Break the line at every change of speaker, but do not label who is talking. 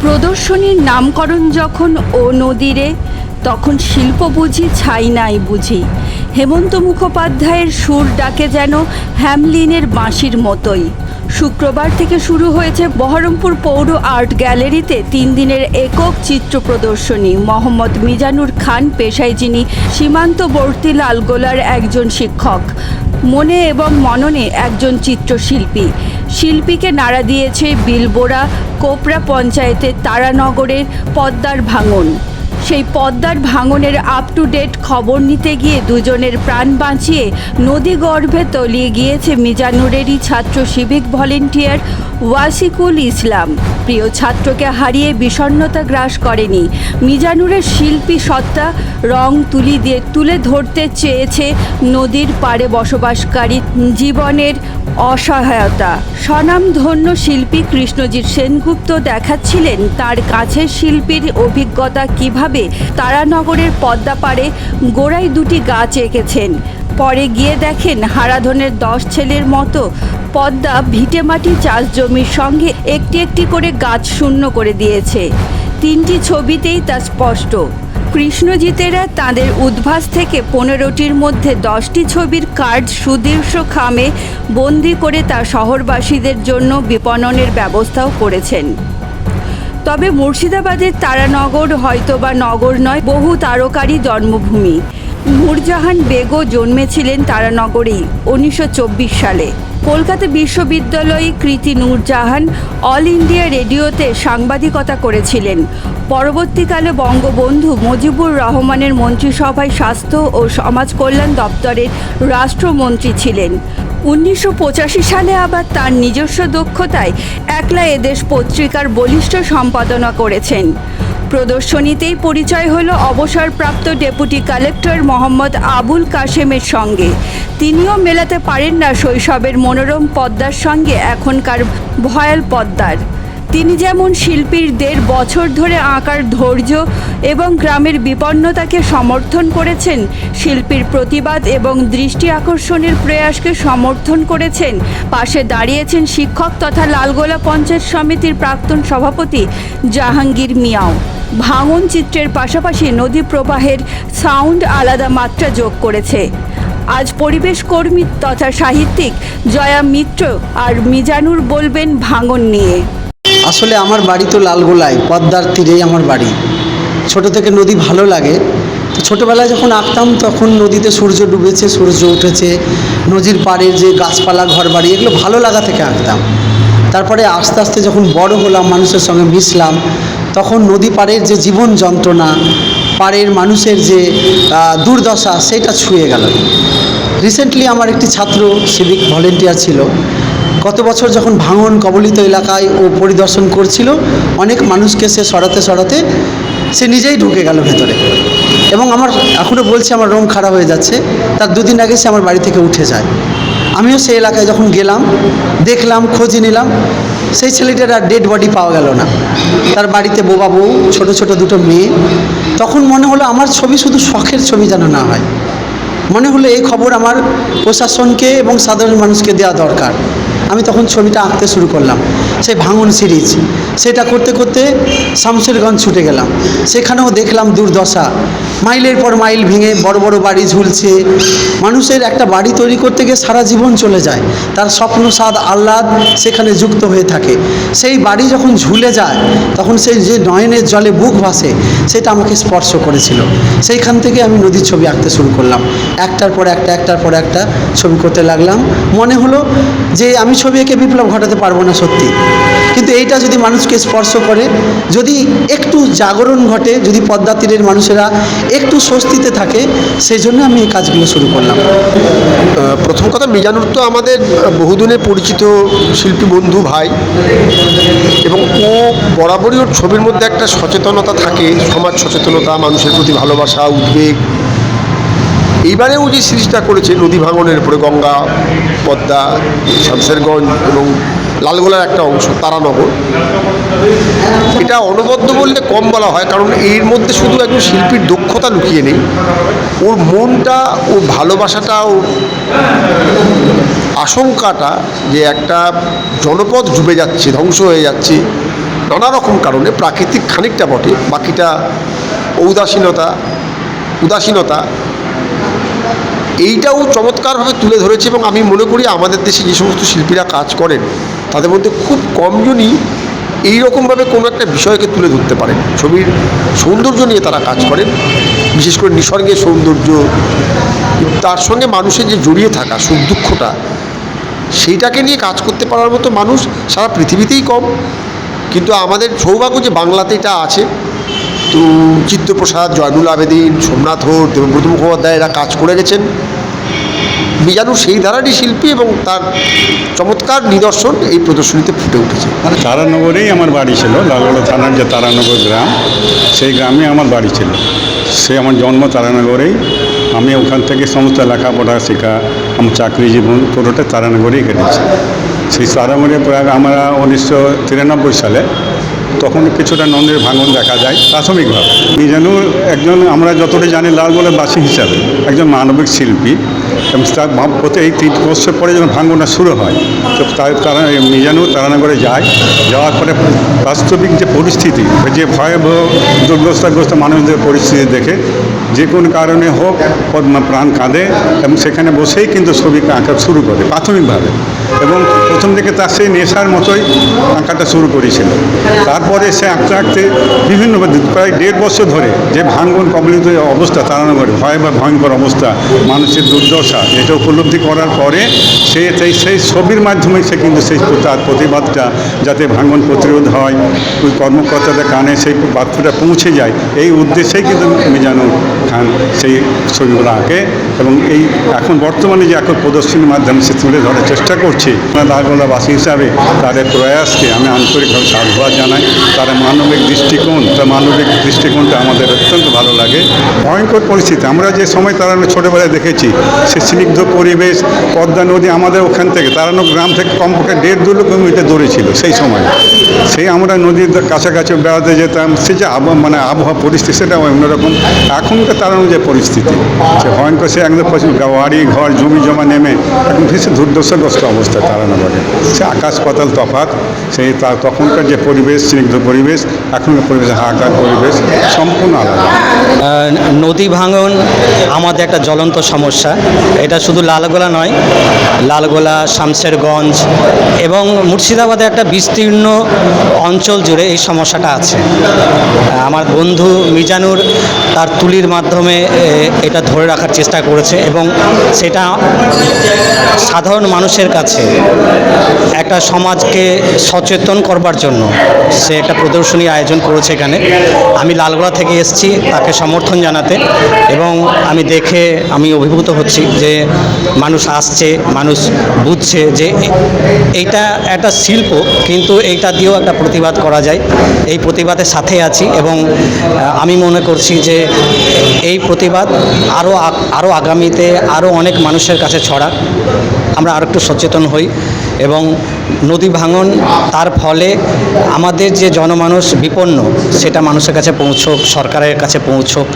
প্রদর্শনীর নামকরণ যখন ও নদীরে, তখন শিল্প বুঝি ছাই নাই বুঝি। হেমন্ত মুখোপাধ্যায়ের সুর ডাকে যেন হ্যামলিনের বাঁশির মতোই। শুক্রবার থেকে শুরু হয়েছে বহরমপুর পৌর আর্ট গ্যালারিতে 3 দিনের একক চিত্র প্রদর্শনী। মোহাম্মদ মিজানুর খান পেশায় যিনি সীমান্তবর্তী লালগোলার একজন শিক্ষক, মনে এবং মননে একজন চিত্রশিল্পী। শিল্পীকে নাড়া দিয়েছে বিলবোরা কোপরা পঞ্চায়েতের তারানগরের পদ্মার ভাঙন। সেই পদ্মার ভাঙনের আপ টু ডেট খবর নিতে গিয়ে দুজনের প্রাণ বাঁচিয়ে নদীগর্ভে তলিয়ে গিয়েছে মিজানুরেরই ছাত্র সিভিক ভলেন্টিয়ার ওয়াসিকুল ইসলাম। প্রিয় ছাত্রকে হারিয়ে বিষণ্ণতা গ্রাস করেনি। মিজানুরের শিল্পী সত্তা রং তুলে ধরতে চেয়েছে নদীর পাড়ে বসবাসকারী জীবনের অসহায়তা। স্বনামধন্য শিল্পী কৃষ্ণজিৎ সেনগুপ্ত দেখাচ্ছিলেন তার কাছের শিল্পীর অভিজ্ঞতা কিভাবে তারানগরের পদ্মা পাড়ে গোড়ায় 2টি গাছ এঁকেছেন। পরে গিয়ে দেখেন হারাধনের 10 ছেলের মতো পদ্মা ভিটেমাটি চাষ জমির সঙ্গে একটি একটি করে গাছ শূন্য করে দিয়েছে। 3টি ছবিতেই তা স্পষ্ট। কৃষ্ণজিতেরা তাঁদের উদ্ভাস থেকে 15টির মধ্যে 10টি ছবির কার্ড সুদীর্ঘ খামে বন্দি করে তা শহরবাসীদের জন্য বিপণনের ব্যবস্থাও করেছেন। তবে মুর্শিদাবাদের তারানগর হয়তোবা নগর নয়, বহু তারকারই জন্মভূমি। নূরজাহান বেগও জন্মেছিলেন তারানগরেই 1924 সালে। কলকাতা বিশ্ববিদ্যালয়ে কৃতি নূরজাহান অল ইন্ডিয়া রেডিওতে সাংবাদিকতা করেছিলেন। পরবর্তীকালে বঙ্গবন্ধু মুজিবুর রহমানের মন্ত্রিসভায় স্বাস্থ্য ও সমাজ কল্যাণ দপ্তরের রাষ্ট্রমন্ত্রী ছিলেন। 1985 সালে আবার তার নিজস্ব দক্ষতায় একলা এদেশ পত্রিকার বলিষ্ঠ সম্পাদনা করেছেন। প্রদর্শনীতেই পরিচয় হলো অবসরপ্রাপ্ত ডেপুটি কালেক্টর মোহাম্মদ আবুল কাশেমের সঙ্গে। তিনিও মেলাতে পারেন না শৈশবের মনোরম পদ্মার সঙ্গে এখনকার ভয়াল পদ্মার। তিনি যেমন শিল্পীর 1.5 বছর ধরে আঁকার ধৈর্য এবং গ্রামের বিপন্নতাকে সমর্থন করেছেন, শিল্পীর প্রতিবাদ এবং দৃষ্টি আকর্ষণের প্রয়াসকে সমর্থন করেছেন। পাশে দাঁড়িয়েছেন শিক্ষক তথা লালগোলা পঞ্চায়েত সমিতির প্রাক্তন সভাপতি জাহাঙ্গীর মিয়াও। ভাঙন চিত্রের পাশাপাশি নদী প্রবাহের সাউন্ড আলাদা মাত্রা যোগ করেছে। আজ পরিবেশ কর্মী তথা সাহিত্যিক জয়া মিত্র আর মিজানুর বলবেন ভাঙন নিয়ে।
আসলে আমার বাড়ি তো লালগোলায়, পদ্মার তীরেই আমার বাড়ি। ছোট থেকে নদী ভালো লাগে। তো ছোটোবেলায় যখন আঁকতাম তখন নদীতে সূর্য ডুবেছে, সূর্য উঠেছে, নদীর পাড়ের যে গাছপালা, ঘরবাড়ি, এগুলো ভালো লাগা থেকে আঁকতাম। তারপরে আস্তে আস্তে যখন বড় হলাম, মানুষের সঙ্গে মিশলাম, তখন নদী পাড়ের যে জীবন যন্ত্রণা, পাড়ের মানুষের যে দুর্দশা, সেটা ছুঁয়ে গেল। রিসেন্টলি আমার একটি ছাত্র সিভিক ভলেন্টিয়ার ছিল। গত বছর যখন ভাঙন কবলিত এলাকায় ও পরিদর্শন করছিল, অনেক মানুষকে সে সরাতে সে নিজেই ঢুকে গেল ভেতরে। এবং আমার এখনও বলছে আমার রং খারাপ হয়ে যাচ্ছে। তার 2 দিন আগে সে আমার বাড়ি থেকে উঠে যায়। আমিও সেই এলাকায় যখন গেলাম, দেখলাম, খোঁজ নিলাম, সেই ছেলেটার আর ডেড বডি পাওয়া গেল না। তার বাড়িতে বোবা বউ, ছোট 2 মেয়ে। তখন মনে হলো আমার ছবি শুধু শখের ছবি যেন না হয়। মনে হলো এই খবর আমার প্রশাসনকে এবং সাধারণ মানুষকে দেওয়া দরকার। আমি তখন ছবিটা আঁকতে শুরু করলাম, সেই ভাঙন সিরিজ। সেটা করতে করতে শামশেরগঞ্জ ছুটে গেলাম। সেখানেও দেখলাম দুর্দশা, মাইলের পর মাইল ভেঙে বড় বড় বাড়ি ঝুলছে। মানুষের একটা বাড়ি তৈরি করতে গিয়ে সারা জীবন চলে যায়, তার স্বপ্ন, স্বাদ, আহ্লাদ সেখানে যুক্ত হয়ে থাকে। সেই বাড়ি যখন ঝুলে যায়, তখন সেই যে নয়নের জলে বুক ভাসে, সেটা আমাকে স্পর্শ করেছিল। সেইখান থেকে আমি নদীর ছবি আঁকতে শুরু করলাম। একটার পর একটা ছবি করতে লাগলাম। মনে হলো যে আমি ছবি এঁকে বিপ্লব ঘটাতে পারবো না সত্যি, কিন্তু এইটা যদি মানুষকে স্পর্শ করে, যদি একটু জাগরণ ঘটে, যদি পদ্মা তীরের মানুষেরা একটু স্বস্তিতে থাকে, সেই জন্য আমি এই কাজগুলো শুরু করলাম।
প্রথম কথা, মিজানুর তো আমাদের বহুদিনের পরিচিত শিল্পী বন্ধু, ভাই, এবং ও বরাবরই ওর ছবির মধ্যে একটা সচেতনতা থাকে, সমাজ সচেতনতা, মানুষের প্রতি ভালোবাসা, উদ্বেগ। এইবারে ও যে সিরিজটা করেছে নদী ভাঙনের উপরে, গঙ্গা, পদ্মা, শামশেরগঞ্জ এবং লালগোলার একটা অংশ তারানগর, এটা অনবদ্য বললে কম বলা হয়, কারণ এর মধ্যে শুধু একজন শিল্পীর দক্ষতা লুকিয়ে নেই, ওর মনটা, ওর ভালোবাসাটা, ওর আশঙ্কাটা যে একটা জনপদ ডুবে যাচ্ছে, ধ্বংস হয়ে যাচ্ছে, নানা রকম কারণে, প্রাকৃতিক খানিকটা বটে, বাকিটা উদাসীনতা এইটাও চমৎকারভাবে তুলে ধরেছে। এবং আমি মনে করি আমাদের দেশে যে সমস্ত শিল্পীরা কাজ করেন তাদের মধ্যে খুব কমজনই এইরকমভাবে কোনো একটা বিষয়কে তুলে ধরতে পারেন। ছবির সৌন্দর্য নিয়ে তারা কাজ করেন, বিশেষ করে নিসর্গের সৌন্দর্য, তার সঙ্গে মানুষের যে জড়িয়ে থাকা সুখ দুঃখটা, সেইটাকে নিয়ে কাজ করতে পারার মতো মানুষ সারা পৃথিবীতেই কম। কিন্তু আমাদের সৌভাগ্য যে বাংলাতে এটা আছে। তো চিত্তপ্রসাদ, জয়নুল আবেদিন, সোমনাথ হোর, দেবব্রত মুখোপাধ্যায় এরা কাজ করে গেছেন। মিজানুর সেই ধারারই শিল্পী এবং তার চমৎকার নিদর্শন এই প্রদর্শনীতে ফুটে উঠেছে।
তারানগরেই আমার বাড়ি ছিল, লালগোলা থানার যে তারানগর গ্রাম, সেই গ্রামে আমার বাড়ি ছিল। সে আমার জন্ম তারানগরেই। আমি ওখান থেকে সমস্ত লেখাপড়া শেখা, আমার চাকরি জীবন পুরোটা তারানগরেই কেটেছে। সেই তারানগরে প্রায় আমরা 1993 সালে তখন কিছুটা নন্দের ভাঙন দেখা যায় প্রাথমিকভাবে। মিজানুর একজন, আমরা যতটা জানি, লালগোলার বাসী হিসাবে একজন মানবিক শিল্পী। এবং তার প্রতি এই 3 বছর পরে যখন ভাঙনটা শুরু হয়, তো তারা মিজানুর তারানগরে যায়। যাওয়ার পরে বাস্তবিক যে পরিস্থিতি, যে ভয়াবহ দুর্দশাগ্রস্ত মানুষদের পরিস্থিতি দেখে যে কোনো কারণে হোক প্রাণ কাঁদে এবং সেখানে বসেই কিন্তু ছবি আঁকা শুরু করে প্রাথমিকভাবে। এবং প্রথম দিকে তার সেই নেশার মতোই আঁকাটা শুরু করেছিল। তারপরে সে আঁকতে আঁকতে বিভিন্ন প্রায় 1.5 বছর ধরে যে ভাঙন কবলিত অবস্থা তারানগরে, ভয়ঙ্কর অবস্থা, মানুষের দুর্দশা, এটা উপলব্ধি করার পরে সেই ছবির মাধ্যমে সে কিন্তু সেই তার প্রতিবাদটা যাতে ভাঙন প্রতিরোধ হয়, ওই কর্মকর্তাদের কানে সেই বার্তাটা পৌঁছে যায়, এই উদ্দেশ্যেই কিন্তু মিজানুর খান সেই ছবিগুলো আঁকে। এবং এই এখন বর্তমানে যে এখন প্রদর্শনীর মাধ্যমে সে তুলে ধরার চেষ্টা করছে, লালগোলাবাসী হিসাবে তাদের প্রয়াসকে আমি আন্তরিকভাবে সাধুবাদ জানাই। তার মানবিক দৃষ্টিকোণটা আমাদের অত্যন্ত ভালো লাগে। ভয়ঙ্কর পরিস্থিতি, আমরা যে সময় তারানো ছোটোবেলায় দেখেছি, সে স্নিগ্ধ পরিবেশ, পদ্মা নদী আমাদের ওখান থেকে তারানো গ্রাম থেকে কমপক্ষে 1.5-2 কিলোমিটার দূরে ছিল সেই সময়। সেই আমরা নদীর কাছাকাছি বেড়াতে যেতাম, সে যে আবহাওয়া পরিস্থিতি সেটা অন্যরকম। এখনকার তারানো যে পরিস্থিতি, সে ভয়ঙ্কর, সে একদম বাড়ি ঘর জমি জমা নেমে এখন ভীষণ দুর্দশাগ্রস্ত অবস্থা তারানগরে। সে আকাশ পাতাল তফাৎ। সেই তখনকার যে পরিবেশ, স্নিগ্ধ পরিবেশ, এখনকার পরিবেশ হাহাকার পরিবেশ সম্পূর্ণ আলাদা।
নদী ভাঙন আমাদের একটা জ্বলন্ত সমস্যা। এটা শুধু লালগোলা নয়, লালগোলা, শামশেরগঞ্জ এবং মুর্শিদাবাদের একটা বিস্তীর্ণ অঞ্চল জুড়ে এই সমস্যাটা আছে। আমার বন্ধু মিজানুর তার তুলির মাধ্যমে এটা ধরে রাখার চেষ্টা করেছে এবং সেটা সাধারণ মানুষের কাছে একটা সমাজকে সচেতন করবার জন্য সে একটা প্রদর্শনী আয়োজন করেছে এখানে। আমি লালগোলা থেকে এসেছি তাকে সমর্থন জানাতে এবং আমি দেখে আমি অভিভূত হচ্ছি যে মানুষ আসছে, মানুষ বুঝছে যে এইটা একটা শিল্প, কিন্তু এইটা দিয়েও একটা প্রতিবাদ করা যায়। এই প্রতিবাদের সাথে আছি এবং আমি মনে করছি যে এই প্রতিবাদ আরও আগামীতে আরও অনেক মানুষের কাছে ছড়াক, আমরা আরও একটু সচেতন হই এবং নদী ভাঙন তার ফলে আমাদের যে জনমানুষ বিপন্ন সেটা মানুষের কাছে পৌঁছোক, সরকারের কাছে পৌঁছোক।